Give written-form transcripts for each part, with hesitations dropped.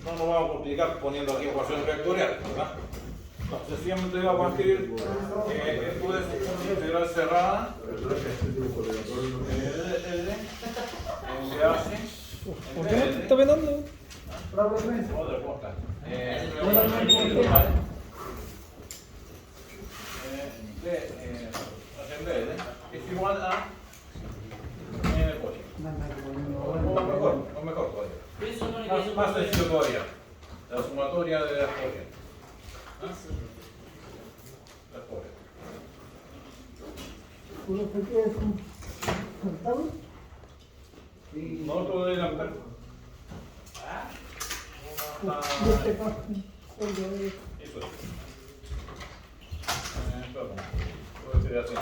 no nos vamos a complicar poniendo aquí ecuaciones vectoriales, ¿verdad? No, sencillamente va a partir esto es una integral cerrada se hace ¿Por qué no te está penando? otra cosa es igual a n por y. O mejor todavía. Más sencillo todavía. La sumatoria de las corrientes. Las corrientes. No todo de la mujer. Eso es. Lo escribí así.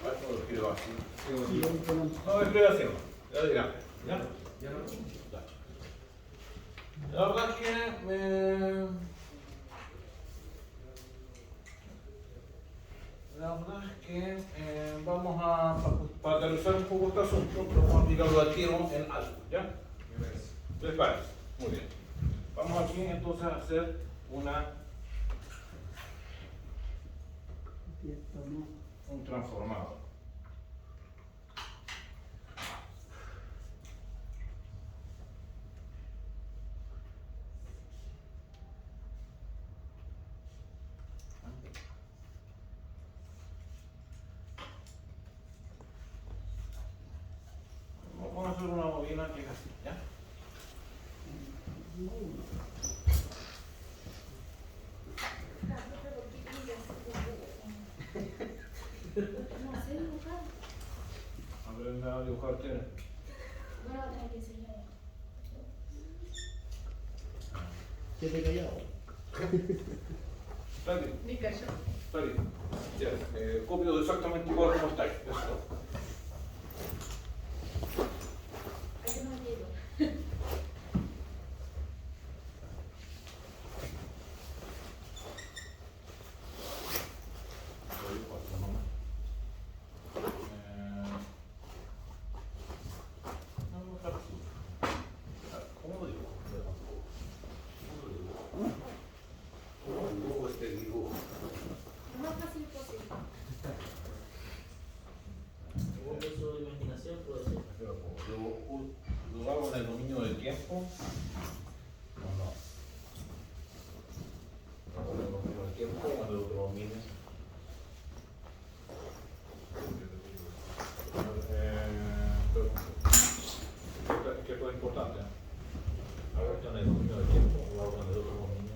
Esto lo escribo así. No lo escribí así. Ya dirán. ¿Ya? La verdad es que vamos a, para aterrizar un poco este asunto, vamos a aplicarlo al tiro en algo, ¿ya? ¿Les parece? Muy bien. Vamos aquí entonces a hacer un transformado. Vamos a hacer una bobina que es así, ¿ya? Aprende a dibujar, ¿qué? Bueno, va a tener que enseñar. ¿Qué te callado? Está bien. Ni cayó. Está bien. Ya, copio exactamente igual como está ahí. Eso. Aquí no llego. ¿Cómo lo digo? ¿Cómo dibujo este dibujo? Lo más fácil posible. Según su imaginación puede ser. Pero lo hago en el dominio del tiempo. No. Lo hago en el dominio del tiempo cuando lo domine. ¿Qué es lo importante? ¿Hago esto en el dominio del tiempo o hago en el otro dominio?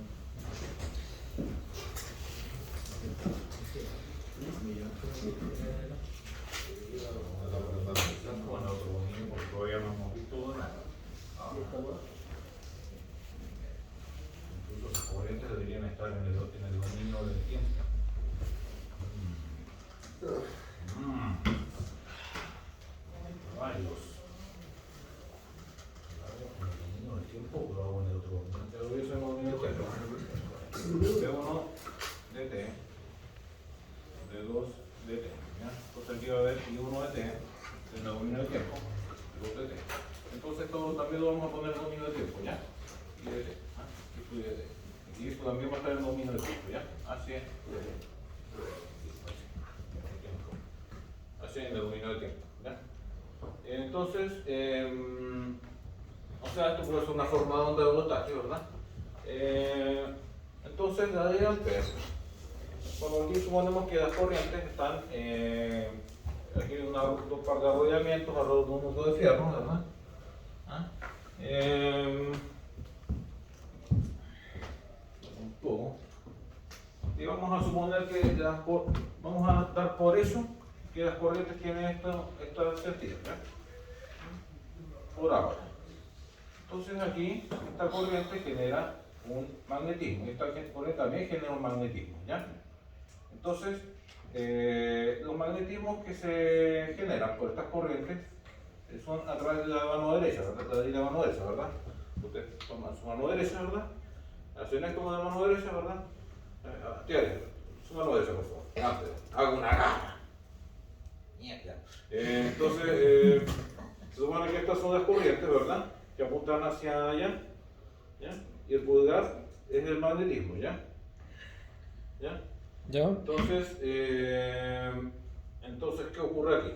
Con el otro dominio porque todavía no hemos visto nada. Incluso los corrientes deberían estar en el dominio del tiempo. Varios. En el dominio del tiempo o lo hago en el otro dominio. Ya lo hice en el dominio del tiempo. D1 de t, D2 de t. ¿Ya? Entonces aquí va a haber I1 de t en el dominio del tiempo, I2 de t. Entonces esto también lo vamos a poner en el dominio del tiempo, ¿ya? Y de t. Esto y de t. Y esto también va a estar en el dominio del tiempo, ¿ya? Así es. Así en el dominio del tiempo, ¿ya? Entonces, o sea, esto puede ser una forma de onda de voltaje, ¿verdad? Entonces, de adelante, bueno, aquí suponemos que las corrientes están, aquí hay dos par de arrollamientos alrededor de un núcleo de fierro, ¿verdad? Un poco. Y vamos a suponer que vamos a dar por eso que las corrientes tienen esta sentido, ¿ya? Por ahora. Entonces aquí esta corriente genera un magnetismo y esta corriente también genera un magnetismo, ¿ya? Entonces los magnetismos que se generan por estas corrientes son a través de la mano derecha, ¿verdad? De la mano derecha, ¿verdad? Usted toma su mano derecha, ¿verdad? Hacen esto con la mano derecha, ¿verdad? Tiene su mano derecha, por favor. Hago una gama. Mierda. Entonces, se supone que estas son las corrientes, ¿verdad? Que apuntan hacia allá. ¿ya? Y el pulgar es el magnetismo, ¿ya? ¿Ya? ¿Ya? Entonces, ¿qué ocurre aquí?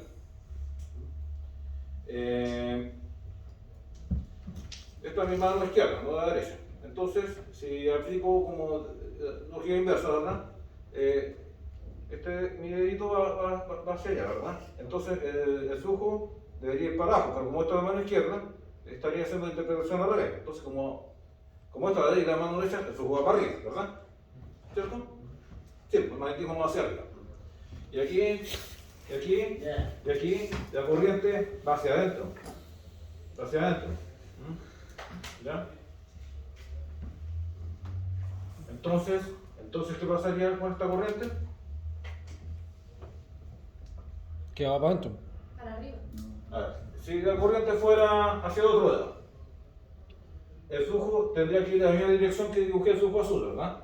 Esta es mi mano izquierda, no la derecha. Entonces, si aplico como lógica inversa, ¿verdad? Mi dedito va hacia allá, ¿verdad? Entonces, el flujo debería ir para abajo, pero como esta es la mano izquierda, estaría haciendo interpretación al revés. Entonces, como esta es la mano derecha, el flujo va para arriba, ¿verdad? ¿Cierto? Sí, el magnetismo va hacia arriba. Y aquí, la corriente va hacia adentro. Va hacia adentro. ¿Ya? Entonces, ¿qué pasaría con esta corriente? ¿Qué va para adentro? Para arriba. A ver, si la corriente fuera hacia el otro lado, el flujo tendría que ir en la misma dirección que dibujé el flujo azul, ¿verdad?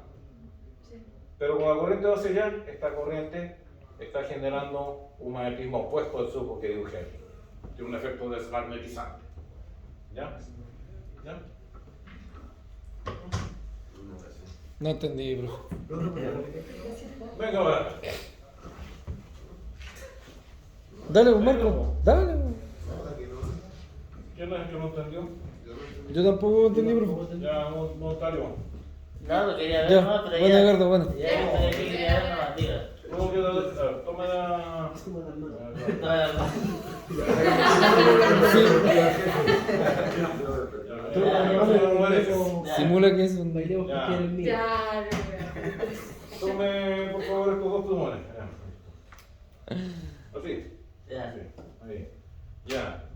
Sí. Pero con la corriente va hacia allá, esta corriente está generando un magnetismo opuesto al flujo que dibujé aquí. Tiene un efecto desmagnetizante. ¿Ya? ¿Ya? No entendí, profe. Venga, va. Dale, pues, Marco. Dale. Pues. ¿Quién es el que no entendió? Yo tampoco entendí, profe. Ya, montario. No, lo quería ver, Ya, no, pero bueno, ya. Edgardo, bueno. Ya, pero que quería ver, no, tira. ¿Cómo queda? A ver, toma la... No, no. Simula que es un... Ya, Tome, por favor, estos dos plumones. Así. Ya. Así. Ahí. Ya.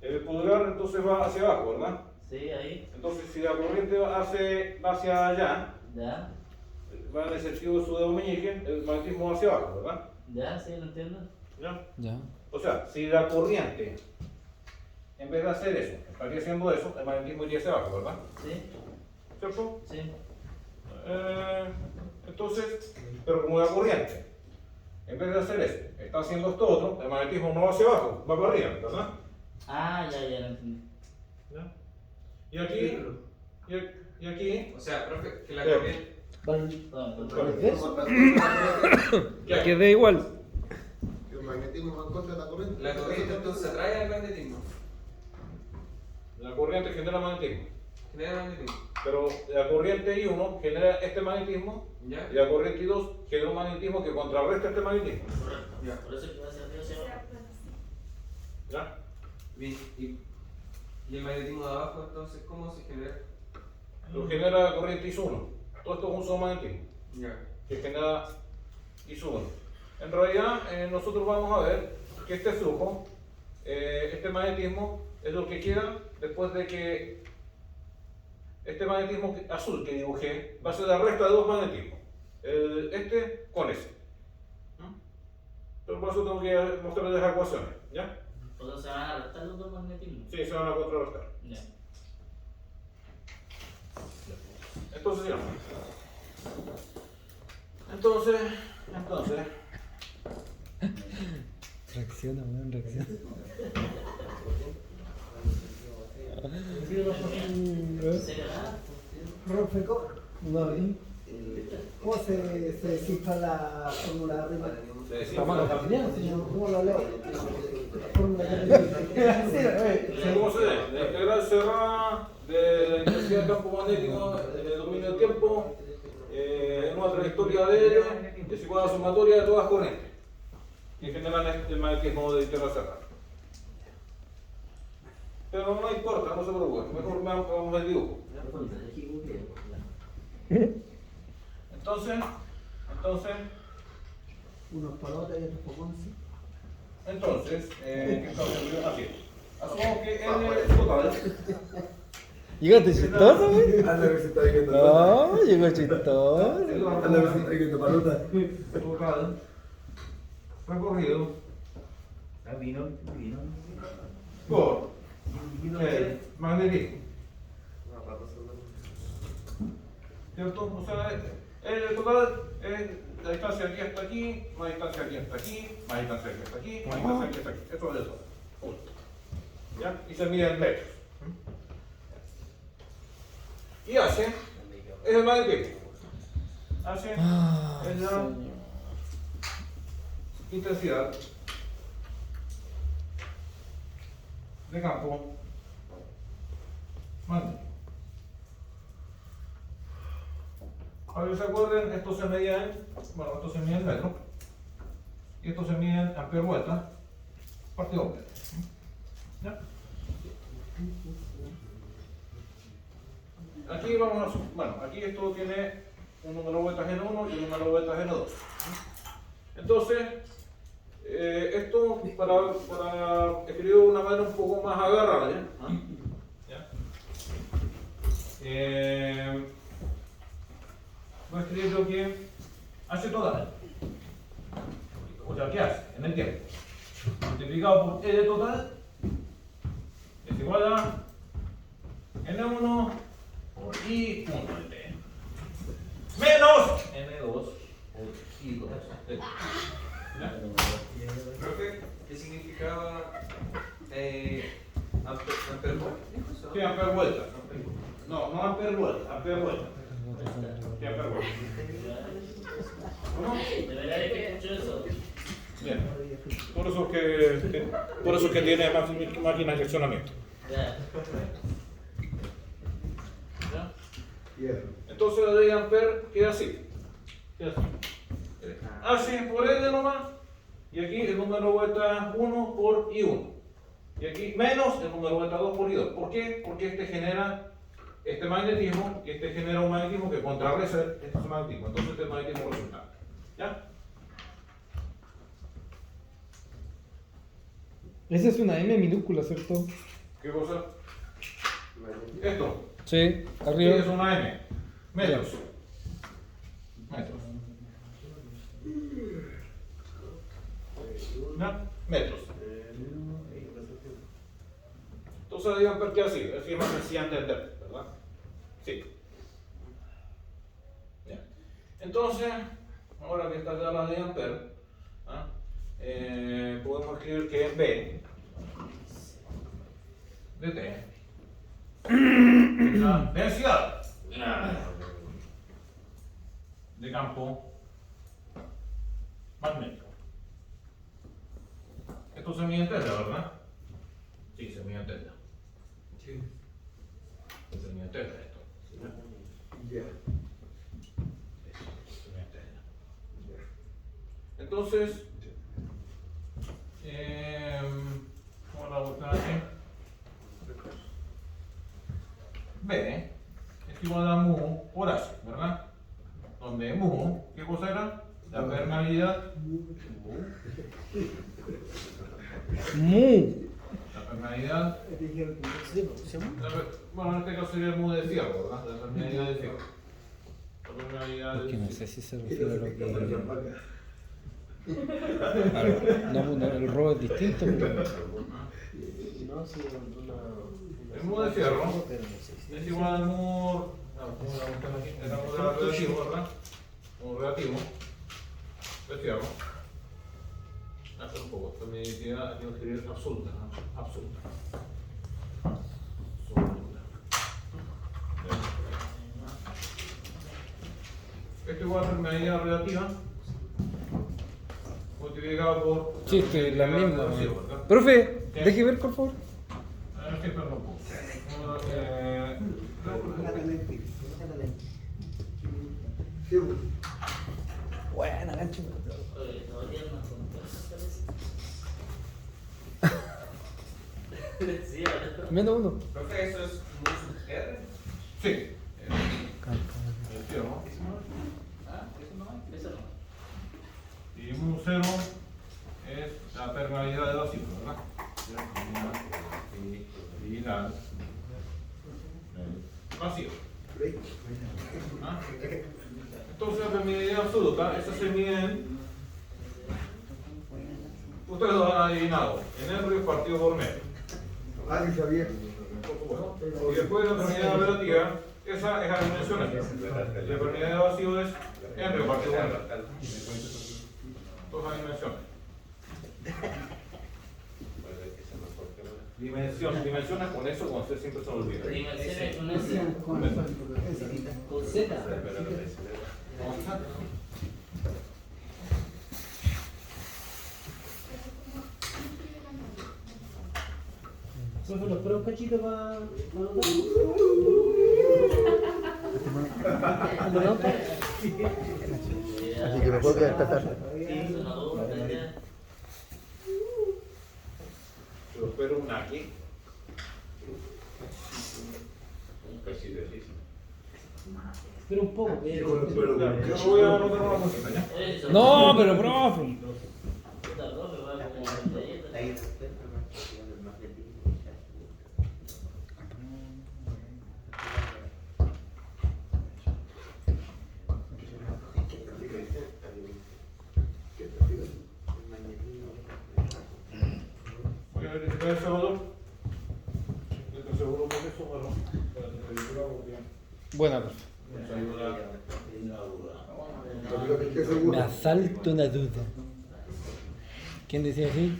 El pulgar entonces va hacia abajo, ¿verdad? Sí, ahí. Entonces, si la corriente va hacia allá, Ya. va en el sentido de su dedo meñique, el magnetismo va hacia abajo, ¿verdad? Ya, sí, lo entiendo. ¿Ya? Ya. O sea, si la corriente, en vez de hacer eso, estaría haciendo eso, el magnetismo iría hacia abajo, ¿verdad? Sí, ¿Cierto? sí. Entonces, pero como la corriente, en vez de hacer eso, está haciendo esto otro, el magnetismo no va hacia abajo, va para arriba, ¿verdad? Ah, ya, ya lo entendí. ¿Ya? Y aquí, y aquí, O sea, profe, que la Ya. corriente. ya. Que dé igual. El magnetismo va en contra de la corriente. La corriente entonces atrae al magnetismo. La corriente genera magnetismo, Genera magnetismo. pero la corriente I1 genera este magnetismo ¿Ya? y la corriente I2 genera un magnetismo que contrarresta este magnetismo. Correcto. Ya. Por eso que va hacia arriba, hacia abajo. ¿Ya? Bien. ¿Y el magnetismo de abajo entonces cómo se genera? Lo genera la corriente I1. Todo esto es un solo magnetismo Ya. que genera I1. En realidad, nosotros vamos a ver que este flujo, este magnetismo, es lo que queda después de que este magnetismo azul que dibujé va a ser la resta de dos magnetismos. Este con ese. Pero por eso tengo que mostrarles las ecuaciones. ¿Ya? O sea, se van a restar los dos magnetismos. Sí, se van a contrarrestar. Ya. Entonces, ya. Entonces. Reacciona, weón, reacciona. ¿Serio nada? Profe, ¿cómo se descifra la fórmula de arriba? Se decía, Bien, señor, ¿cómo lo leo? La fórmula que le ¿cómo se ve? La integral cerrada de la intensidad del campo magnético en el dominio del tiempo en una trayectoria de L es igual a la sumatoria de todas las corrientes que generan el magnetismo de integral cerrada. Pero no importa, no se preocupe, mejor vamos al dibujo. Entonces, unos para otros y otros por once. ¿qué estamos haciendo? Asumamos que N es total. Llegaste chistoso, güey. Anda a ver si está viendo No, llegó chistoso. Anda a ver si está viendo palota. Total recorrido por el magnetismo. ¿Cierto? O sea, el total es la distancia aquí hasta aquí, más distancia aquí hasta aquí, más distancia aquí hasta aquí, más distancia aquí hasta aquí. Eso es el total. Punto. ¿Ya? Y se mide en metros. Y H es el magnetismo. H es la señor. intensidad de campo magnético. Para que se acuerden, esto se mide en metro y esto se mide en ampere vuelta partido metro. ¿Ya? Aquí vamos a, aquí esto tiene un número de vueltas N1 y un número de vueltas N2. Entonces, esto para escribirlo de una manera un poco más agarrada, ¿ya? Voy a escribir lo que H total, o sea, ¿qué hace? En el tiempo, multiplicado por L total es igual a N1 por I punto de T menos N2 por I2 de T. ¿Ya? Profe, ¿qué significaba ampere volt? Sí, ampere vuelta. No ampere vuelta, ampere vuelta. Sí, ampere vuelta. ¿Cómo? Debería de que escucho eso. Bien. Por eso es que tiene máquinas de accionamiento. Ya. ¿Ya? Entonces la ley de Ampere queda así. Así por L nomás. Y aquí el número de vueltas 1 por I1. Y aquí menos el número de vueltas 2 por I2. ¿Por qué? Porque este genera este magnetismo y este genera un magnetismo que contrarresta este magnetismo. Entonces este magnetismo resultante. ¿Ya? Esa es una M minúscula, ¿cierto? ¿Qué cosa? Esto. Sí, Sí, arriba. es una M. Metros. Metros. ¿Ya? Metros. Entonces digan por qué así. Así es más sencillo entender, ¿verdad? Sí. Ya. Entonces, ahora que está ya la de Ampere, ¿ah? Podemos escribir que B de T es la densidad de campo magnético. Esto se mide en Tesla, ¿verdad? Sí, se mide en Tesla. Sí. Se mide en Tesla esto. Ya. Se mide en Tesla. Entonces, ¿cómo la buscan aquí? B es igual a mu por H, ¿verdad? Donde mu, ¿qué cosa era? La permeabilidad. Mu. La permeabilidad. Bueno, en este caso sería el mu de fierro, ¿verdad? La permeabilidad de fierro. La permeabilidad Porque de no sé si se refiere a lo que. No, No, el robo es distinto. Pero... El mu de fierro es igual al mu. El mu relativo, ¿verdad? Mu relativo de fierro. Hasta un poco, esta medida aquí voy a escribir absoluta, ¿no? Absoluta. Absoluta. Esto igual a medida relativa multiplicado por. Sí, estoy la misma. relación, ¿verdad? Profe, ¿Qué? deje ver, por favor. Sí, perdón, un poco. Buena, gancho. Oye, todavía no con sí, ¿verdad? Menos uno. Profe, ¿eso es mu sub R? Sí. El fierro. Ah, eso no es, eso no. Y mu cero es la permeabilidad de vacío, ¿verdad? Y la vacío. ¿Ah? Entonces la permeabilidad absoluta, esa se mide en. Ustedes lo han adivinado, en R partido por metro. Ah, que sabía. Y después la permeabilidad relativa, esa es la dimensión N. La permeabilidad de vacío es N partido por metro. Todas las dimensiones. Dimensiones con eso, con C siempre se me olvida. Dimensiones con ese. Decían con esa. Con Z. Profe, ¿nos espera un cachito para anotar? ¿Anotar? Así que me puedo quedar esta tarde. Yo espero una aquí. Espera un poco. Yo voy a anotar una cosita ya. No, pero profe. Voy a verificar el Salvador. Estoy seguro que eso, bueno, Buena, profe. nos ayuda. Lo que esté seguro. Me asalto una duda. ¿Quién decía así?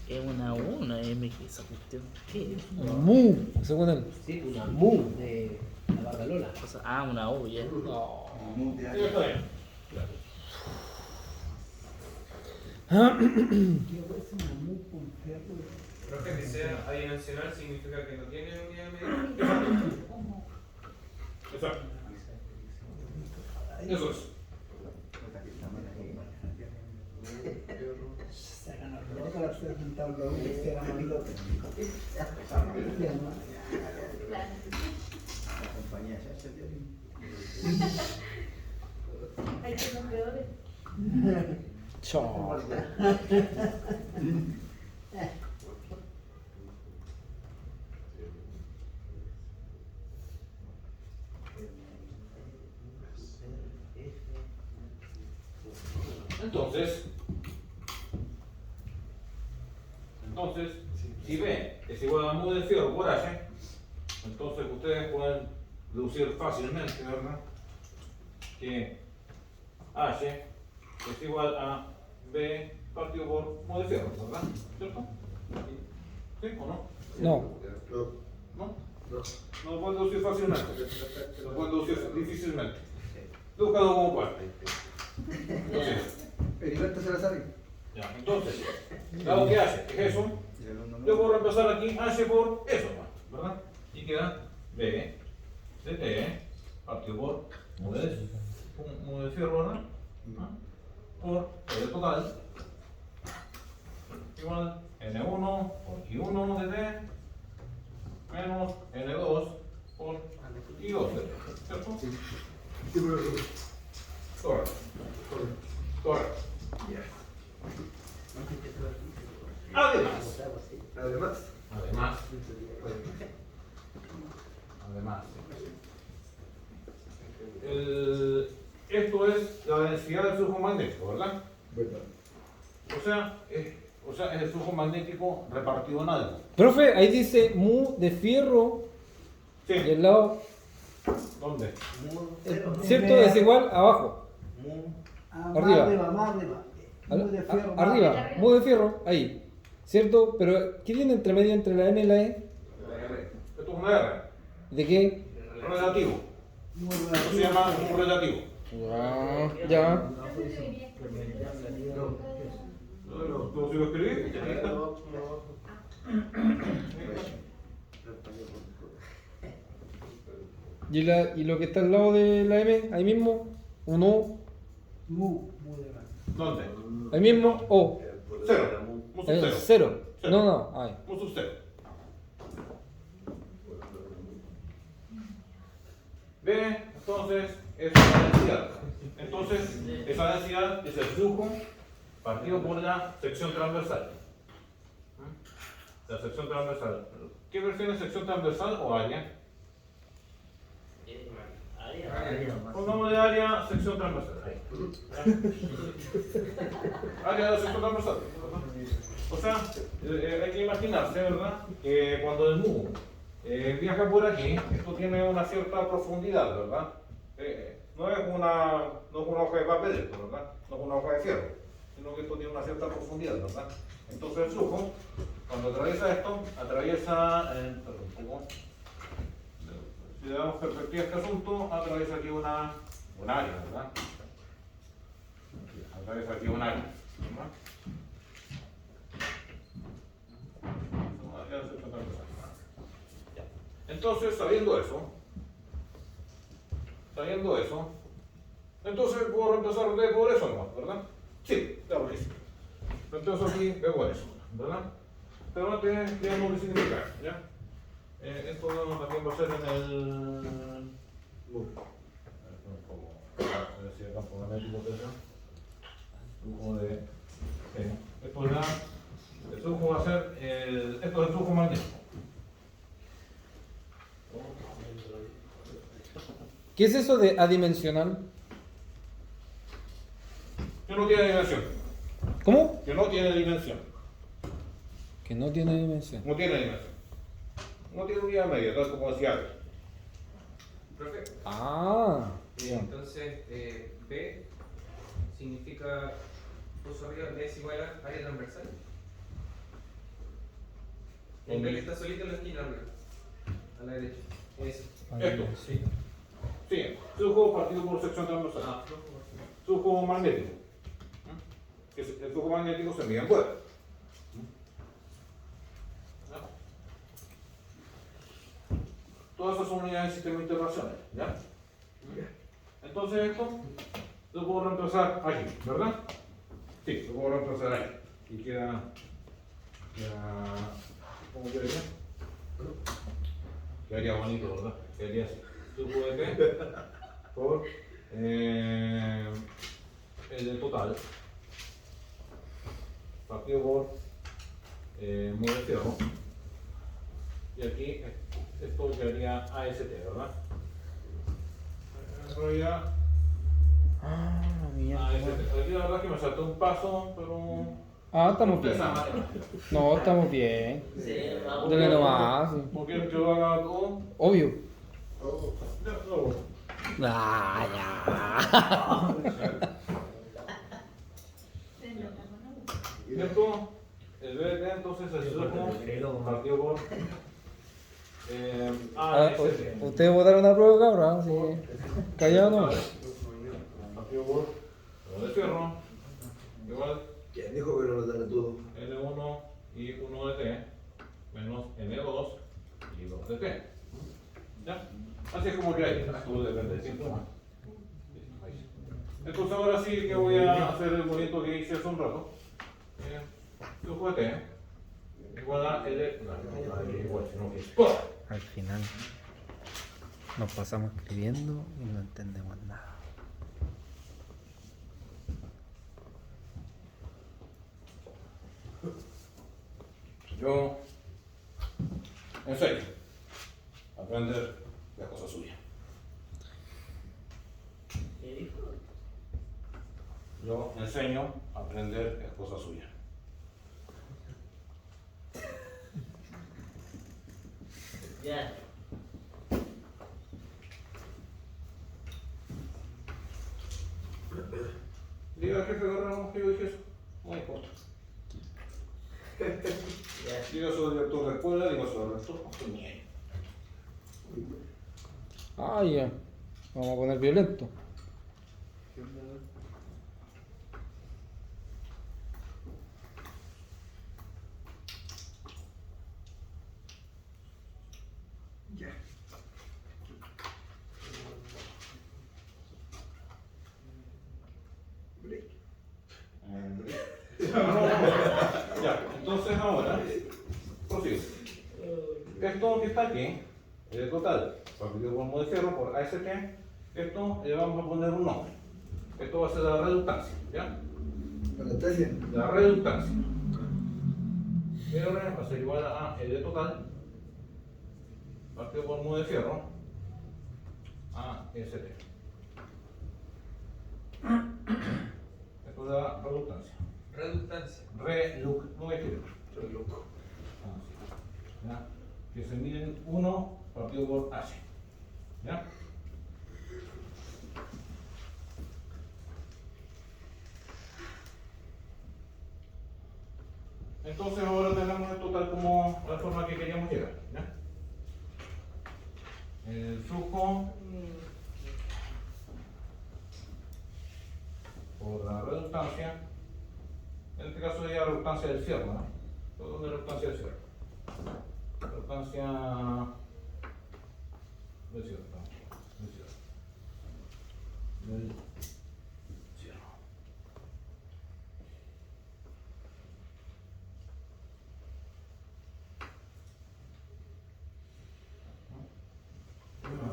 Es una M que esa cuestión. ¿Qué es? Mu, según él. Sí, una mu de la Bardalola. O sea, una U, ya. No. Ya está bien. Profe, que sea adimensional significa que no tiene unidad de medida. Exacto. Eso es. Sacan a roca, se han sentado los hombres, se hagan amigotes. Hay que son peores. Chao. Entonces, si B es igual a mu de fierro por H, entonces ustedes pueden deducir fácilmente, ¿verdad? Que H es igual a B partido por mu de fierro, ¿verdad? ¿Cierto? ¿Sí o no? No. ¿No? No lo pueden deducir fácilmente, lo pueden deducir difícilmente. Educado como parte. Entonces, Heriberto se la sabe. ya, entonces, dado que H es eso, yo puedo reemplazar aquí H por eso, ¿verdad? Y queda B de T partido por mu de fierro, ¿verdad? Por L total igual N1 por I1 de T menos N2 por I2 de T, ¿cierto? Correcto. Correcto. Además, esto es la densidad del flujo magnético, ¿verdad? O sea, es el flujo magnético repartido en algo. Profe, ahí dice mu de fierro Sí. y el lado, ¿Dónde? ¿cierto? Es igual abajo. Arriba. Más arriba. Mu de fierro, más Arriba, mu de fierro, ahí. ¿Cierto? Pero, ¿qué tiene entre medio entre la N y la E? Esto es una R. ¿De qué? Relativo. Mu Esto se relativo. llama un relativo. Ya. ¿Tú si lo escribí? Ahí está. ¿Y lo que está al lado de la M? Ahí mismo, un O. Mu de grande. ¿Dónde? Ahí mismo, O. Cero. Mu sub cero. Cero. Cero. No, ahí. Mu sub cero. B, entonces, es una densidad. Entonces, esa densidad es el flujo partido por la sección transversal. La sección transversal. ¿Qué versión es sección transversal o área? Pongámosle área, sección transversal. Ahí. Área de la sección transversal. O sea, hay que imaginarse, ¿verdad? Que cuando el mu viaja por aquí, esto tiene una cierta profundidad, ¿verdad? No es una hoja de papel, ¿verdad? No es una hoja de fierro. sino que esto tiene una cierta profundidad, ¿verdad? Entonces el flujo, cuando atraviesa esto, atraviesa, perdón, un poco, si le damos perspectiva a este asunto, atraviesa aquí un área, ¿verdad? Atraviesa aquí un área, ¿verdad? Entonces, sabiendo eso, entonces puedo reemplazar D por eso nomás, ¿verdad? Sí, claro que sí. Entonces aquí D por eso, ¿verdad? Pero antes veamos qué significa, ¿ya? Esto también va a ser en el loop. A ver si el campo magnético de eso. Flujo de... Esto ya... El flujo va a ser esto es el flujo magnético. ¿Qué es eso de adimensional? Que no tiene dimensión. ¿Cómo? Que no tiene dimensión. Que no tiene dimensión. No tiene dimensión. No tiene unidad media, tal como decía antes. Profe, Ah, entonces B significa, puso arriba, B es igual a área transversal. El B que está solito en la esquina arriba, a la derecha. Eso. Esto. sí. Sí, flujo partido por sección transversal. Ah, Flujo magnético. Que el flujo magnético se mide en vuelta. Todas esas son unidades de sistema internacional, ¿ya? Entonces esto lo puedo reemplazar aquí, ¿verdad? Sí, lo puedo reemplazar ahí. Y queda ¿cómo quedaría? Quedaría bonito, ¿verdad? Quedaría así. Flujo de P por el total partido por muro de fierro. Y aquí esto quedaría AST, ¿verdad? En realidad AST. Aquí la verdad es que me saltó un paso, pero... Ah, estamos bien. Esa manera. No, estamos bien. Sí, vamos. Dale nomás. Sí. ¿Por qué yo haga todo? Obvio. Ya, no. Ah, ya. Esto, el BT entonces es flujo partido por Ah, AST. ustedes votaron a prueba, cabrón. Sí. Callado no. Partido por muro de fierro igual ¿Quién dijo que no lo dan todo? N1 y 1 de T menos N2 y 2 de T. ¿Ya? Así es como que hay. Todo depende del síntoma. Entonces ahora sí que voy a hacer el movimiento que hice hace un rato. Flujo de T igual a L. No, igual, sino que es por. Al final nos pasamos escribiendo y no entendemos nada. Yo enseño a aprender las cosas suyas. ¿Qué dijo? Yo enseño a aprender las cosas suyas. Ya. Diga al jefe Guerrero que yo dije eso. No importa. Ya. Diga soy director de escuela, diga soy rector, no estoy ni ahí. Ah, ya. Vamos a poner violento. Ya. Ya, entonces ahora, prosigo. Esto que está aquí, el total, partido por modo de cero por AST, esto le vamos a poner un nombre. Esto va a ser la redundancia, ¿ya? ¿Para la tesis? La redundancia. R va a ser igual a L total, partido por modo de fierro, a ST. Esto es la redundancia. Redundancia. Reluc, no voy a escribir. Reluc. ¿Ya? Que se miden 1 partido por H. ¿Ya? Entonces ahora tenemos esto tal como la forma que queríamos llegar. ¿Ya? El flujo por la resultancia, en este caso sería la resultancia del cierre, ¿no? Todo es la resultancia del cierre. Resultancia del cierre, ¿no? Del cierre. Del cierre.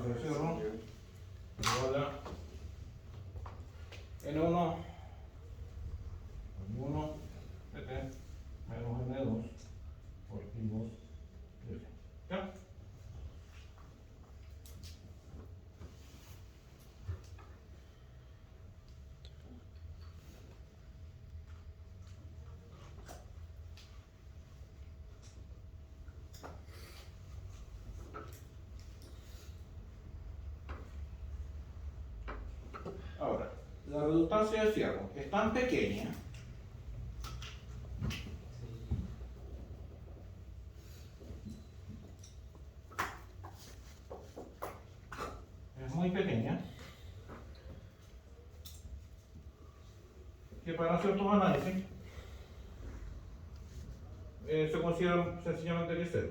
Del cierre igual a N1 dt menos N2 por I2 dt. ¿Ya? Ahora, la resultancia del cierre es tan pequeña muy pequeña que para ciertos análisis se considera sencillamente que es cero.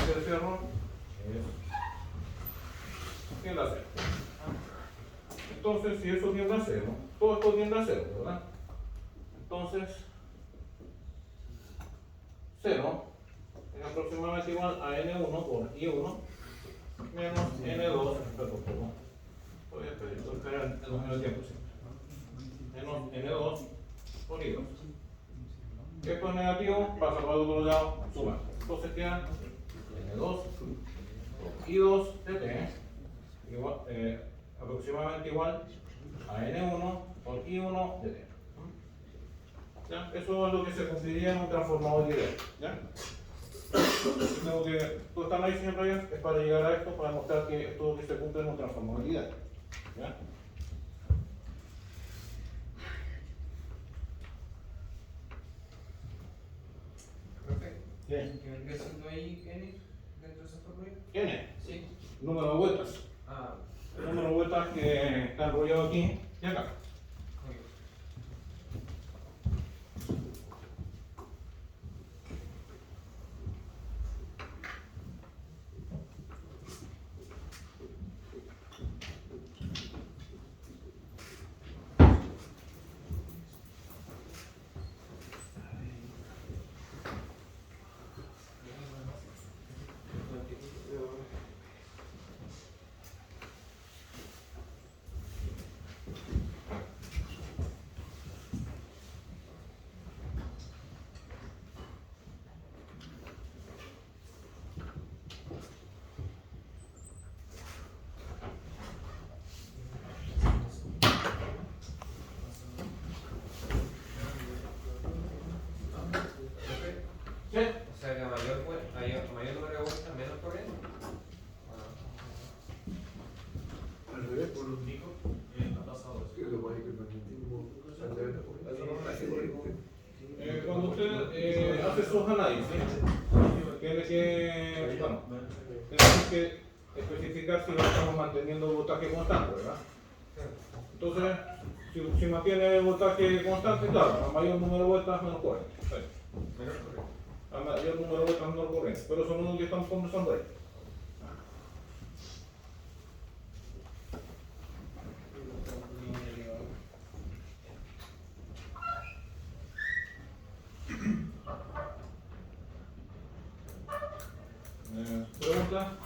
El cierre tiende a cero. Entonces, si eso tiende a cero, todo esto tiende a cero, ¿verdad? Entonces, 0 es aproximadamente igual a N1 por I1 menos N2, perdón, voy a esperar el número de tiempo, menos N2 por I2. Esto es negativo, pasa por el otro lado, suma. Entonces queda N2 por I2 dt igual, aproximadamente igual a N1 por I1 dt. ¿Ya? Eso es lo que se cumpliría en un transformador ideal. ¿Ya? Tengo que, todo este análisis en realidad es para llegar a esto, para mostrar que esto es lo que se cumple en un transformador ideal. ¿Ya? Perfecto. Bien. ¿Qué vendría siendo ahí N dentro de esa fórmula? N, Sí. número de vueltas. Ah, El número de vueltas que está enrollado aquí y acá. muy bien. ¿Sí? O sea que a mayor número de vueltas, menos corriente. Al revés, por los hijos. Que lo pone que el magnetismo al revés. Cuando usted hace sus análisis, tiene que, bueno, tenemos que especificar si lo estamos manteniendo el voltaje constante, ¿verdad? Entonces, si mantiene el voltaje constante, claro, a mayor número de vueltas, menos corriente. Menor corriente. A mayor número de vueltas, menor corriente. Pero son los que estamos conversando ahí. ¿Pregunta?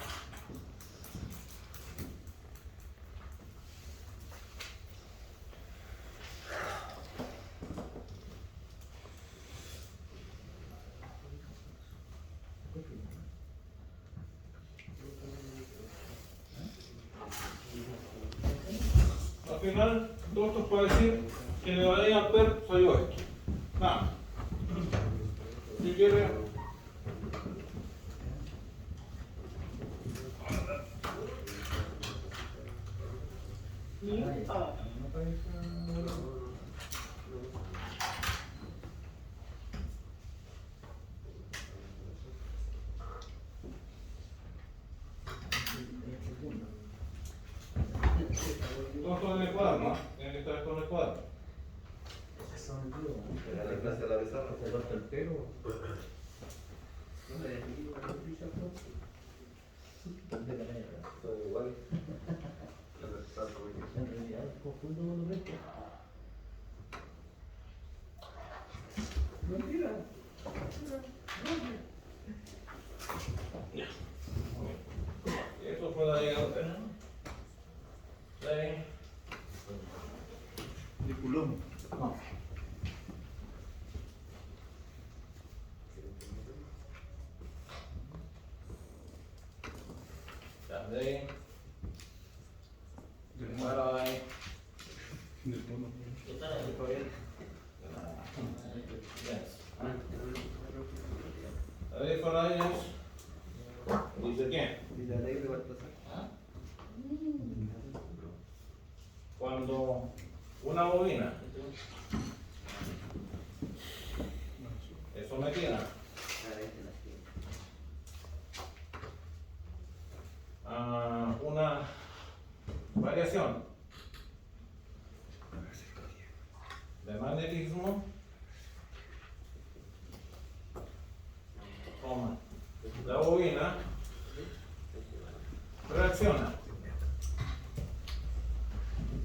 Al final, todo esto es para decir que le vaya a ver soy yo esto. Nada. Si quiere. Todo esto en el cuadro, ¿no? Tiene que estar con el cuadro. La clase de la pizarra. Se corta el pelo. Todo igual. En realidad, confundo con los restos. Mentira. Eso fue la llegada. De culón. No. Ya, de ahí. Bueno, de ahí. ¿Qué tal? Ahí para ellos. ¿Dice quién? Dice alegre cuánto ¿Ah? Cuando una bobina es sometida a una variación de magnetismo, la bobina reacciona.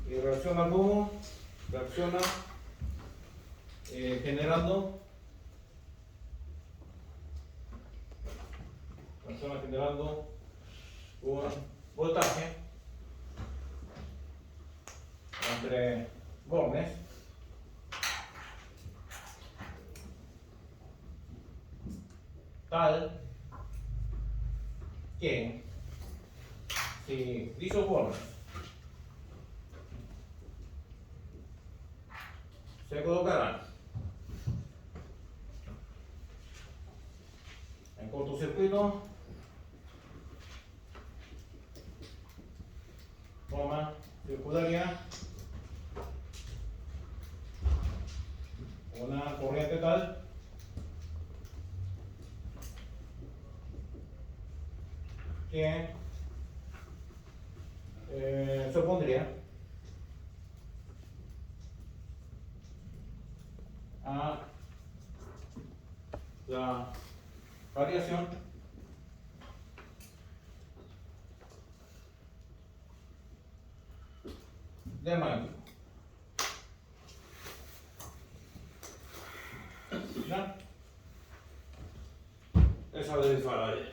¿Y reacciona cómo? Reacciona generando un voltaje entre bornes tal que si dichos bornes se colocarán en cortocircuito, forma circularia, una corriente tal que se opondría a la variación del magnetismo. ¿Ya? Esa es la ley.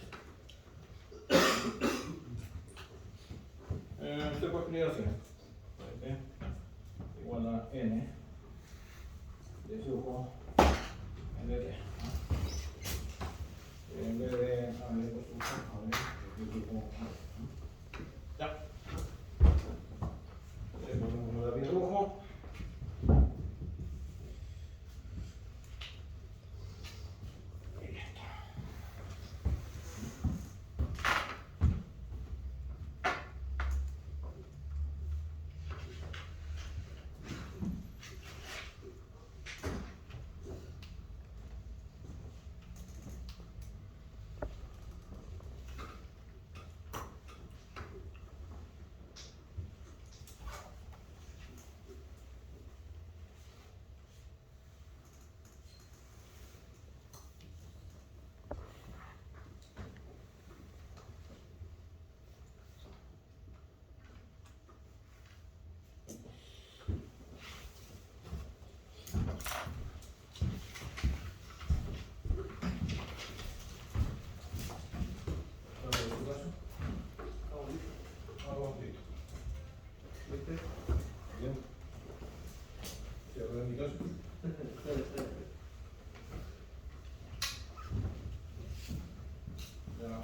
Se puede escribir así. F igual a N de flujo en vez de A de flujo, de flujo. Ya. Le ponemos la flujo.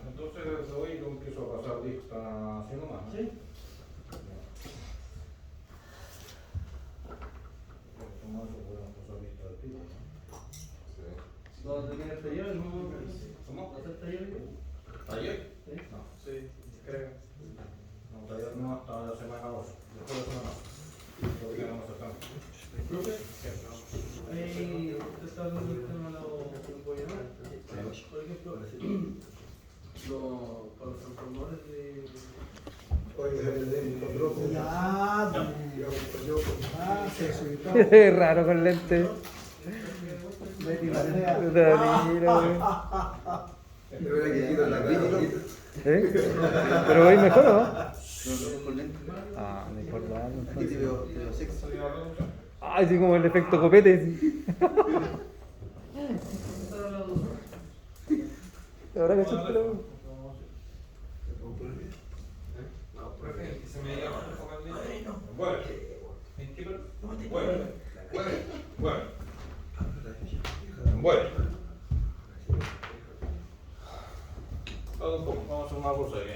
Entonces hoy lo empiezo a pasar lista así nomás, ¿no? Sí. ¿Dónde tiene el taller? ¿Cómo? ¿Hace el taller? ¿Taller? Sí. No. Sí, creo. No, taller no hasta la semana 2. Después de la semana 2. Todavía no nos sacamos. ¿Profe? Ahí usted está hablando del tema de los gobernantes. Por ejemplo, para los transformadores de... Oye, el patrón. Ya, sí, sí, Es raro con lente. Betty Matea. Pero era que quito la crítica. ¿Eh? ¿Pero veis mejor o no? Ah, no importa. Aquí te veo sexy. Ay, sí, como el efecto copete. Sí. Ahora que No, profe, que se me llama formalmente. Bueno. ¿En qué? Bueno. Bueno. Bueno. Todo un poco. Vamos a hacer una cosa aquí.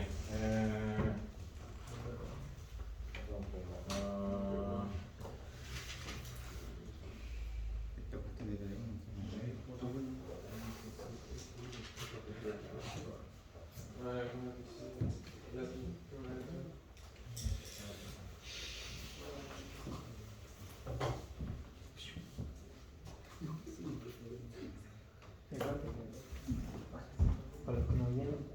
Para los que no vienen.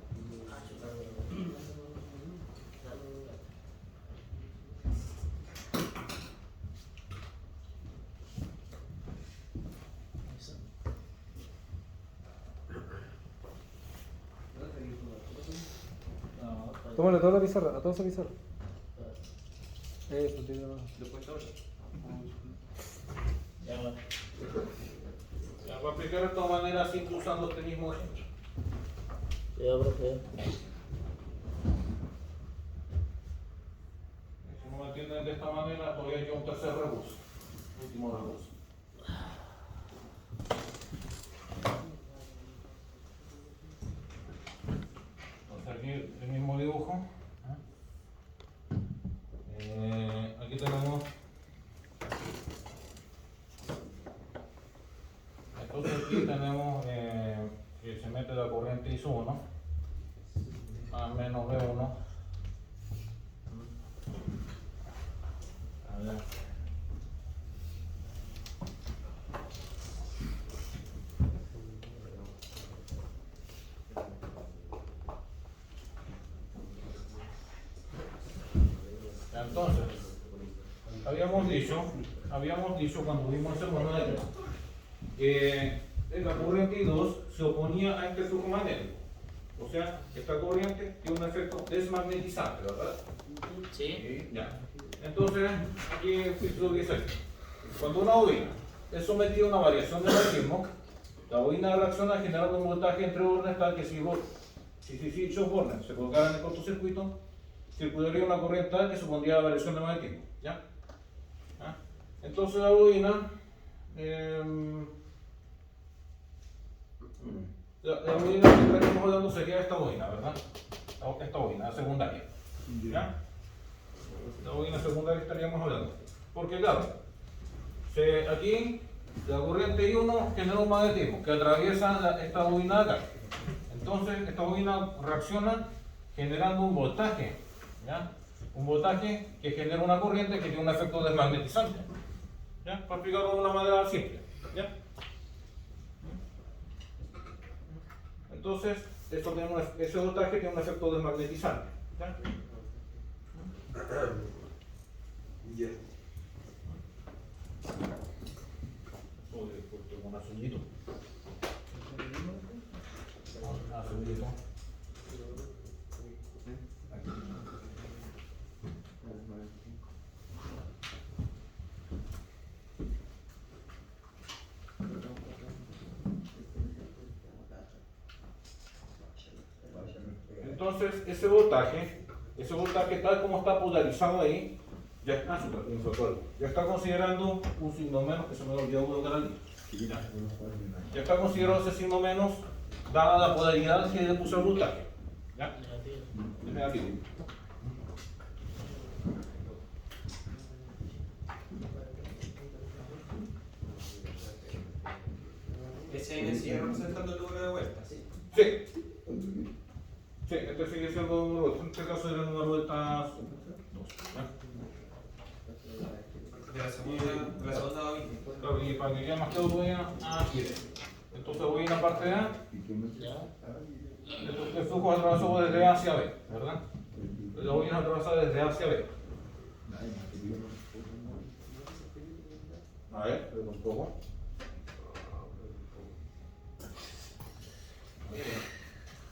Tómale toda la pizarra, a toda esa pizarra. Eso, tío. Después todo. Ya, bueno. Ya, para aplicar de esta manera, siempre usando este mismo ejemplo. Ya, profe. Si no me entienden de esta manera, todavía hay un tercer recurso. Último recurso. Entonces aquí el mismo dibujo. Aquí tenemos. Entonces aquí tenemos que se mete la corriente I1 a menos B1. A ver. Entonces, habíamos dicho cuando vimos el monómetro que la corriente I2 se oponía a este flujo magnético. O sea, esta corriente tiene un efecto desmagnetizante, ¿verdad? Sí. Ya. Entonces, aquí lo que dice aquí. Cuando una bobina es sometida a una variación de magnetismo, la bobina reacciona generando un voltaje entre bornes tal que si dichos bornes se colocaran en el cortocircuito, circularía una corriente tal que supondría la variación de magnetismo. ¿Ya? ¿Ah? Entonces la bobina la bobina que estaríamos hablando sería esta bobina, ¿verdad? Esta bobina, la secundaria. ¿Ya? La bobina secundaria estaríamos hablando. Porque claro, aquí la corriente I1 genera un magnetismo que atraviesa esta bobina de acá. Entonces esta bobina reacciona generando un voltaje. ¿Ya? Un voltaje que genera una corriente que tiene un efecto desmagnetizante. ¿Ya? Para explicarlo de una manera simple. ¿Ya? Entonces, ese voltaje tiene un efecto desmagnetizante. ¿Ya? Ya. Tengo un azulito. Azulito. Entonces, ese voltaje tal como está polarizado ahí, ya está considerando un signo menos, que se me olvidó colocar al día. Ya está considerado ese signo menos, dada la polaridad que le puse al voltaje. ¿Ya? Es negativo. Ese N sigue representando el número de vueltas. Sí. Sí, este sigue siendo un número, en este caso era el número de vueltas 2. De la segunda va bien. Claro, y para que quede más claro voy a aquí. Entonces voy en la parte A, el flujo atravesó desde A hacia B, ¿verdad? La voy a atravesar desde A hacia B. A ver, espera un poco.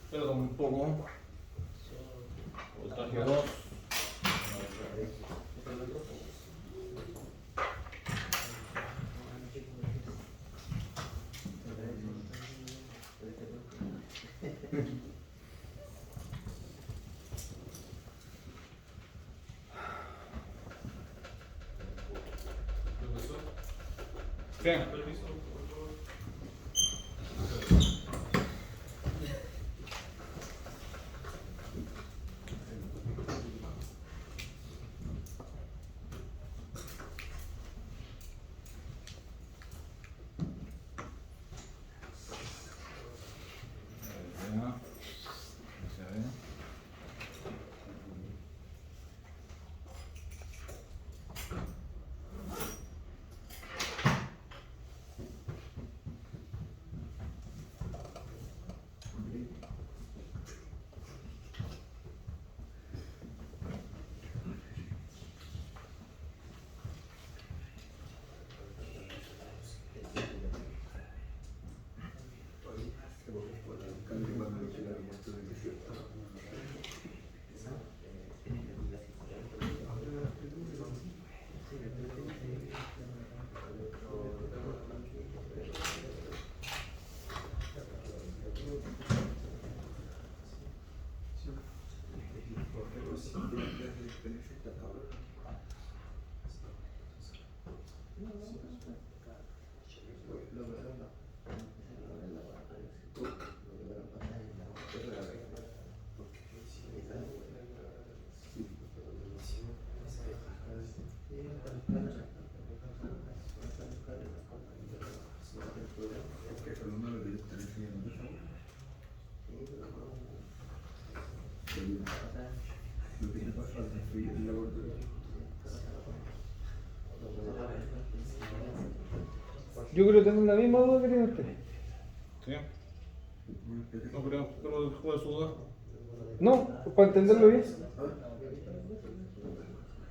Espera un poco. Voltaje 2. Sí. Yo creo que tengo la misma duda que tiene usted. Sí. No creo, pero juega su duda. No, para entenderlo bien.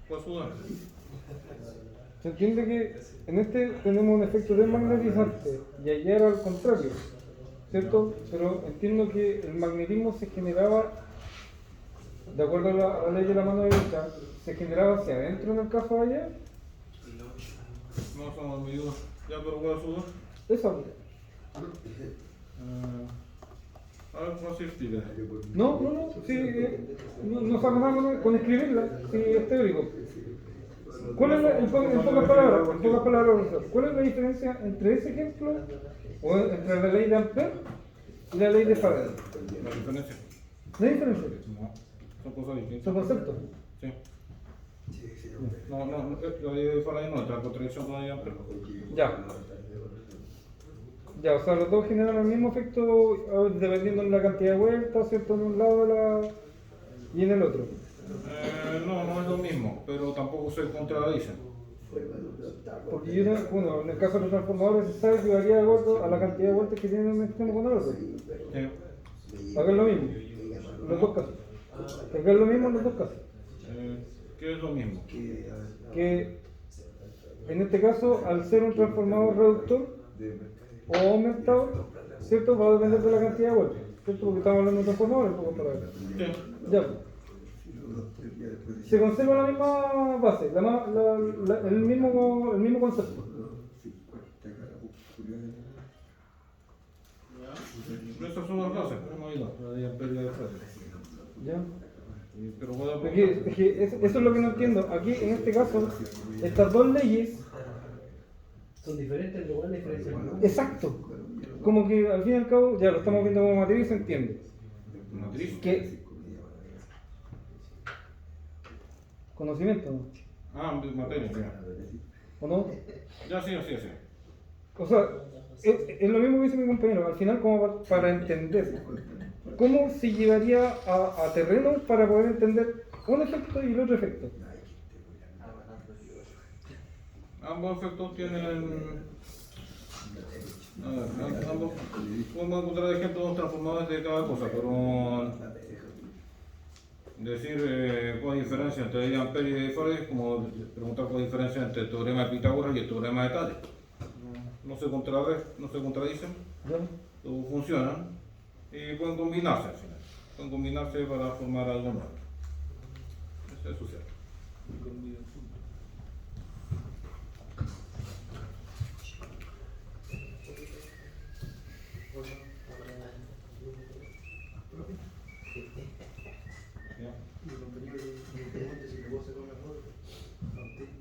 ¿Cuál es su duda? Se entiende que en este tenemos un efecto desmagnetizante y allá era al contrario, ¿cierto? Pero entiendo que el magnetismo se generaba, de acuerdo a la ley de la mano derecha, se generaba hacia adentro en el caso de allá. No, son mi duda. Ya, pero ¿cuál es su duda? Esa. A ver, ¿cómo se explica? No, sí, no saco nada con escribirla, sí, es teórico. ¿Cuál es en pocas palabras, profesor, cuál es la diferencia entre ese ejemplo, o entre la ley de Ampère y la ley de Faraday? La diferencia. ¿La diferencia? No, son cosas distintas. ¿Son conceptos? Sí. No, la ley de Faraday no, la contradicción todavía, pero. Ya, o sea, los dos generan el mismo efecto dependiendo de la cantidad de vueltas, ¿cierto? En un lado y en el otro. No es lo mismo, pero tampoco se contradicen. Porque yo, bueno, en el caso de los transformadores se sabe que varía de acuerdo a la cantidad de vueltas que tienen un extremo con el otro. Sí. Acá es lo mismo, en los dos casos. Acá es lo mismo en los dos casos. ¿Qué es lo mismo? Que en este caso, al ser un transformador reductor o aumentado, ¿cierto? Va a depender de la cantidad de vueltas, ¿cierto? Porque estamos hablando de transformadores, poco para ver. Sí. Ya. Se conserva la misma base, el mismo concepto. Estas son las bases, hemos ido, la de Ampère de Faraday. ¿Ya? Pero voy a Es que eso es lo que no entiendo. Aquí, en este caso, estas dos leyes. Son diferentes, pero igual la diferencia es muy Exacto. Como que al fin y al cabo, ya lo estamos viendo como matriz, se entiende. matriz. Que. Conocimiento, ¿no? Materia, ya. ¿O no? Ya, sí. o sea, es lo mismo que dice mi compañero, al final como para entender cómo se llevaría a terreno para poder entender un efecto y el otro efecto. Ambos efectos tienen. Ambos. Podemos encontrar ejemplos transformadores de cada cosa, pero. Decir cuál es la diferencia entre Ampère y Farad, como preguntar cuál es la diferencia entre el teorema de Pitágoras y el teorema de Tales. No se contradicen, todos funcionan y pueden combinarse al final. Pueden combinarse para formar algo nuevo. Eso es social.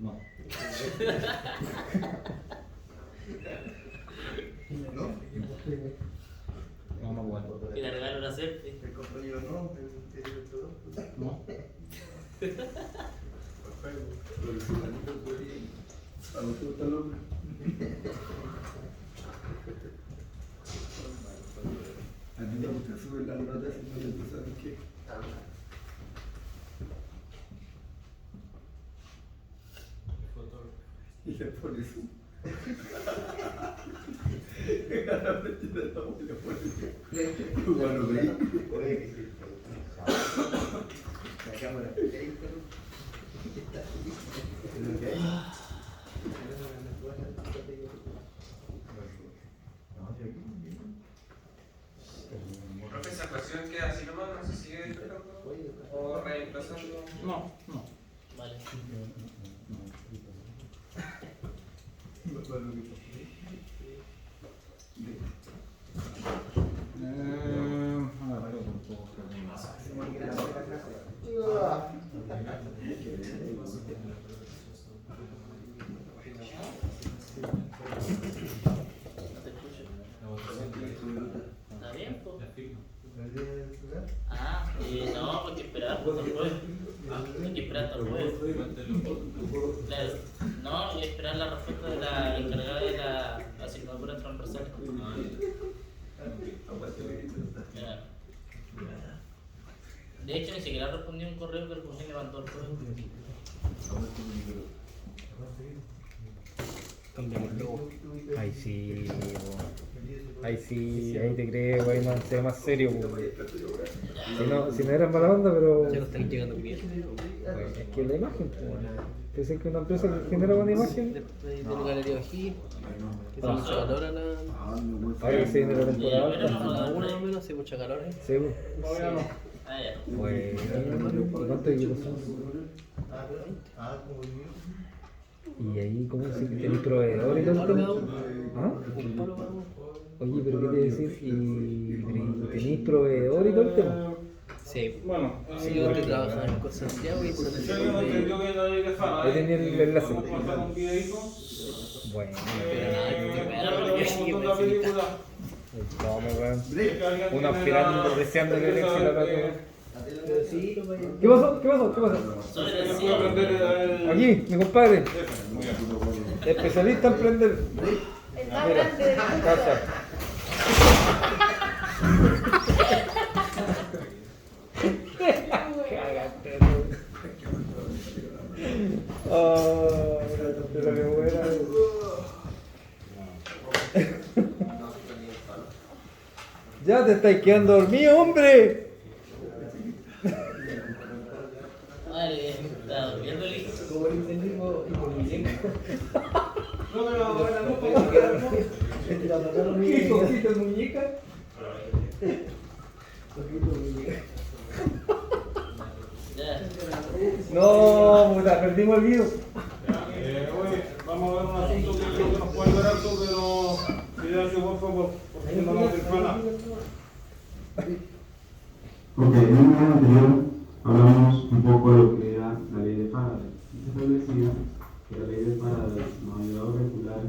No. No, bueno. Y le regalo una selfie. El compañero no, el director. No. Pero si la neta podría. A lo que gusta el hombre. A mí me gusta subir las notas y no le sabes qué. Y le pones un. Bueno, veí. La cámara. Profe, esa ecuación queda así nomás, no se sigue despejando o reemplazando. No. Vale. ¿Está bien, po? Ah, no, hay que esperar hasta el jueves. Hay que esperar hasta el jueves. No, hay que esperar la respuesta de la encargada de la asignatura transversal. Ya. De hecho, ni siquiera respondí un correo que el José le mandó al jueves. Ahí sí, ahí te creo, ahí más, sea más serio. Si no era mala onda, pero. Ya no están llegando bien. Es que la imagen, dicen que una empresa que genera buena imagen, De la galería aquí, que hace mucha calor a la. ahora que se viene la temporada A alta. la una más o menos hace mucha calor. Sí, Todavía no. Ah, ya. bueno, ¿y cuánto hay que pasar? Y ahí, ¿cómo se que tenéis proveedor y todo el tema? ¿Ah? Un palo para uno. Oye, pero ¿qué te decir? ¿Y tenéis proveedor y todo el tema? Sí. Bueno, Sí, yo que trabajaba con Santiago y con si alguien no entendió bien la ley de Faraday, Ahí tenía el enlace. vamos a pasar un videito. Bueno, Pero nada, que te Ya vea, porque sí, un montón de pues, películas. tome, weón. Que alguien Uno tiene aspirando, la- deseándole el éxito a la eh, otra. ¿Qué pasó? ¿Qué pasó? ¿Qué pasó? Sobre que el puede aprender el- Aquí, mi compadre, Muy bien. especialista en prender. El más Mira, grande de casa. Oh, pero qué buena. Ya te estáis quedando dormido, hombre. Madre, está durmiendo el hijo. Como el mismo y con mi lengua. No me lo hago la ropa. Este la sacaron mi ¿Qué cosita muñeca? Ya. No, puta, perdimos el video. Oye, vamos a ver un asunto que creo que nos puede ayudar harto, pero silencio, por favor, porque no nos sirve nada. Ok, en un video anterior hablamos un poco de lo que era la ley de Faraday. Se establecía que la ley de Faraday nos ayudaba a calcular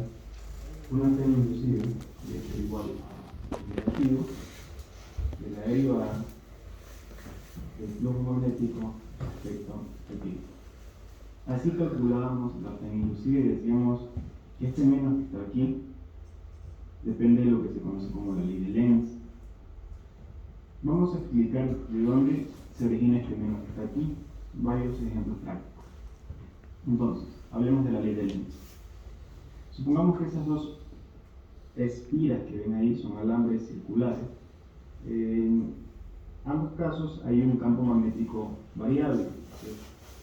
una serie inducida de x igual a negativo de la derivada del flujo magnético respecto al tiempo. Así calculábamos la serie inducida y decíamos que este menos que está aquí depende de lo que se conoce como la ley de Lenz. Vamos a explicar de dónde se origina este menos que está aquí, varios ejemplos prácticos. Entonces, hablemos de la ley de Lenz. Supongamos que esas dos espiras que ven ahí son alambres circulares. En ambos casos hay un campo magnético variable.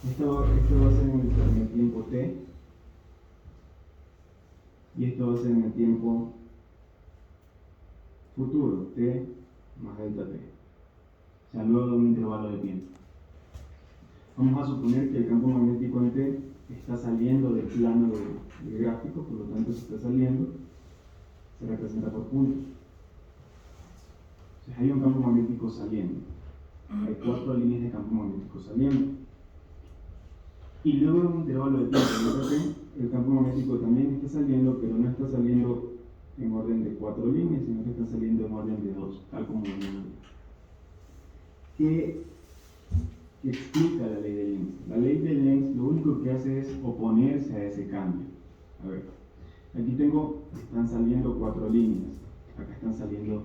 Esto va a ser en el tiempo t y esto va a ser en el tiempo futuro, t más delta t, o sea, luego de un intervalo de tiempo. Vamos a suponer que el campo magnético en t está saliendo del plano del gráfico, por lo tanto, si está saliendo, se representa por puntos. Entonces, hay un campo magnético saliendo. Hay 4 líneas de campo magnético saliendo. Y luego de un intervalo de tiempo, el campo magnético también está saliendo, pero no está saliendo en orden de 4 líneas, sino que está saliendo en orden de 2, tal como lo vemos. ¿Qué explica la ley de Lenz? La ley de Lenz lo único que hace es oponerse a ese cambio. A ver, aquí están saliendo 4 líneas, acá están saliendo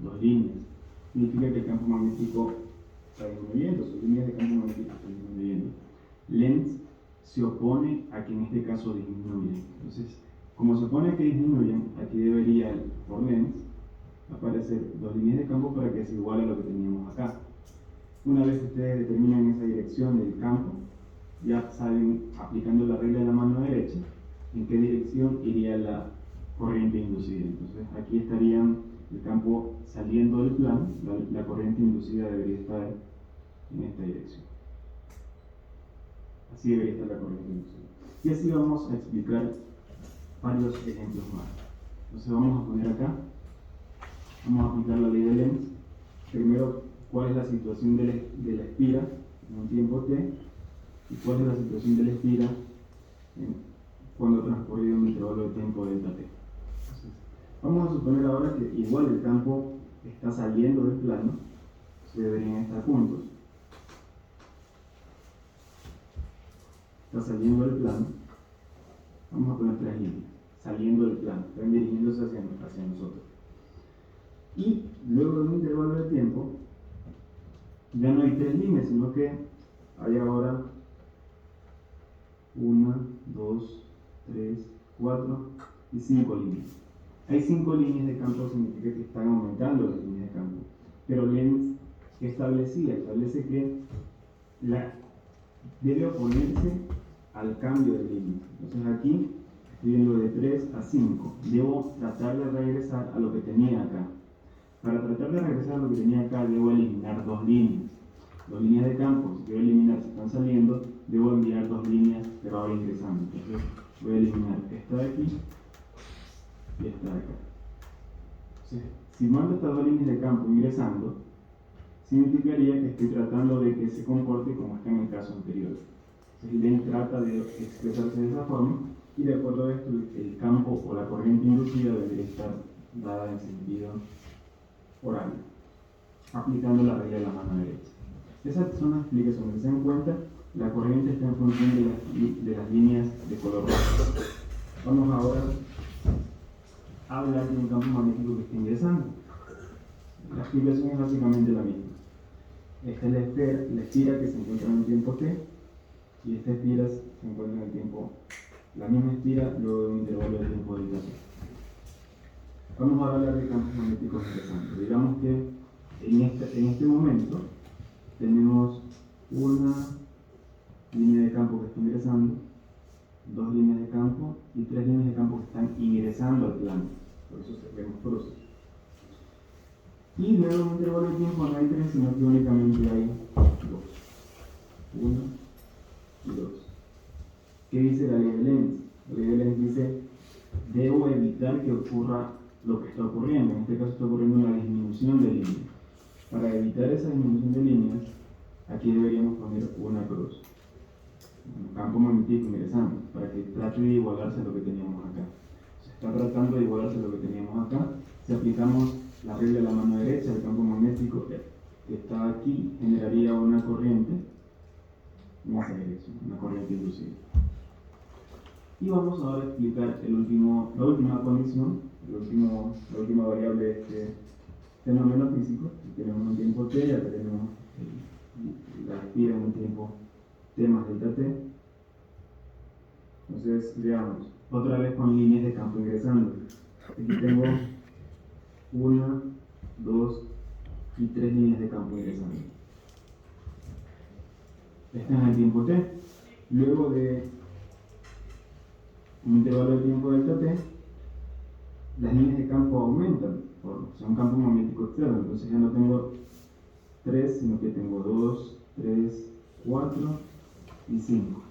2 líneas. Significa que el campo magnético está disminuyendo, sus líneas de campo magnético están disminuyendo. Lenz se opone a que en este caso disminuyan. Entonces, como se opone a que disminuyan, aquí debería, por Lenz, aparecer 2 líneas de campo para que se iguale a lo que teníamos acá. Una vez que ustedes determinan esa dirección del campo, ya saben, aplicando la regla de la mano derecha, en qué dirección iría la corriente inducida. Entonces, aquí estarían el campo saliendo del plano, la corriente inducida debería estar en esta dirección. Así debería estar la corriente inducida. Y así vamos a explicar varios ejemplos más. Entonces vamos a poner acá, vamos a aplicar la ley de Lenz. Primero, cuál es la situación de la espira en un tiempo t y cuál es la situación de la espira cuando ha transcurrido un intervalo de tiempo delta t. Entonces, vamos a suponer ahora que igual el campo está saliendo del plano, se deberían estar juntos. Está saliendo del plano, vamos a poner 3 líneas, saliendo del plano, están dirigiéndose hacia nosotros. Y luego de un intervalo de tiempo, ya no hay 3 líneas, sino que hay ahora 1, 2, 3, 4 y 5 líneas. Hay 5 líneas de campo, significa que están aumentando las líneas de campo. Pero Lenz, ¿qué establecía? Establece que debe oponerse al cambio de línea. Entonces aquí estoy viendo de 3 a 5. Debo tratar de regresar a lo que tenía acá. Para tratar de regresar a lo que tenía acá, debo eliminar 2 líneas. 2 líneas de campo, si quiero eliminar, si están saliendo, debo enviar 2 líneas, pero ahora ingresando. Entonces voy a eliminar esta de aquí y esta de acá. Entonces, si mando estas 2 líneas de campo ingresando, significaría que estoy tratando de que se comporte como está en el caso anterior. Entonces, Lenz trata de expresarse de esa forma y de acuerdo a esto, el campo o la corriente inducida debería estar dada en sentido horario, aplicando la regla de la mano derecha. Esas son las explicaciones. Se dan cuenta, la corriente está en función de las líneas de color rojo. Vamos ahora a hablar de un campo magnético que está ingresando. La explicación es básicamente la misma. Esta es la espira que se encuentra en el tiempo t y esta espira se encuentra en el tiempo, la misma espira luego de un intervalo de tiempo delta t. Vamos a hablar de campos magnéticos ingresando. Digamos que en este momento tenemos una línea de campo que está ingresando, 2 líneas de campo y 3 líneas de campo que están ingresando al plano. Por eso vemos cruces. Y luego en un intervalo de tiempo no hay 3, sino que únicamente hay 2. 1 y 2. ¿Qué dice la ley de Lenz? La ley de Lenz dice, debo evitar que ocurra lo que está ocurriendo. En este caso está ocurriendo una disminución de líneas. Para evitar esa disminución de líneas, aquí deberíamos poner una cruz. Un campo magnético ingresando, para que trate de igualarse a lo que teníamos acá. Se está tratando de igualarse a lo que teníamos acá. Si aplicamos la regla de la mano derecha, el campo magnético que está aquí generaría una corriente en esa dirección, una corriente inducida. Y vamos ahora a explicar la última condición, la última variable de este fenómeno físico. Tenemos un tiempo t, ya tenemos la respira en un tiempo t más delta t. Entonces, veamos, otra vez con líneas de campo ingresando. Aquí tengo 1, 2 y 3 líneas de campo ingresando. Está en el tiempo t. Luego de un intervalo de tiempo delta t, las líneas de campo aumentan, son campo magnético externo, entonces ya no tengo 3, sino que tengo 2, 3, 4 y 5.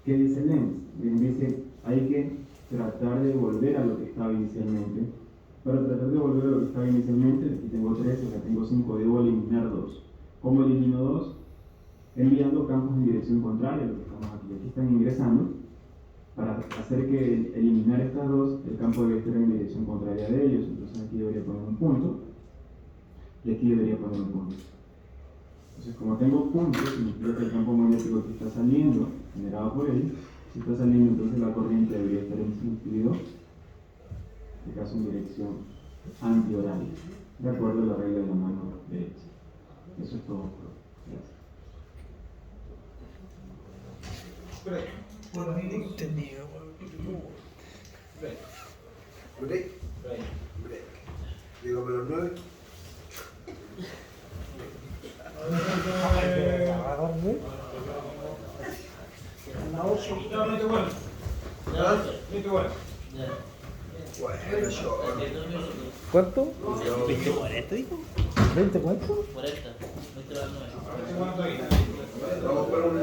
¿Qué dice Lenz? Bien, dice, hay que tratar de volver a lo que estaba inicialmente. Para tratar de volver a lo que estaba inicialmente, aquí tengo 3, acá tengo 5, debo eliminar 2. ¿Cómo elimino 2? Enviando campos en dirección contraria a lo que estamos aquí. Aquí están ingresando. Para hacer que eliminar estas dos, el campo debe estar en dirección contraria de ellos. Entonces aquí debería poner un punto. Y aquí debería poner un punto. Entonces, como tengo puntos, significa que el campo magnético que está saliendo, generado por él, si está saliendo, entonces la corriente debería estar en sentido, en este caso en dirección antihoraria, de acuerdo a la regla de la mano derecha. Eso es todo. Gracias. Break. Dígame los 9. ¿Cuánto? 20-40, dijo. ¿20 cuánto? 40. 20 a las 9. Vamos para una.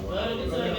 Claro que sabe.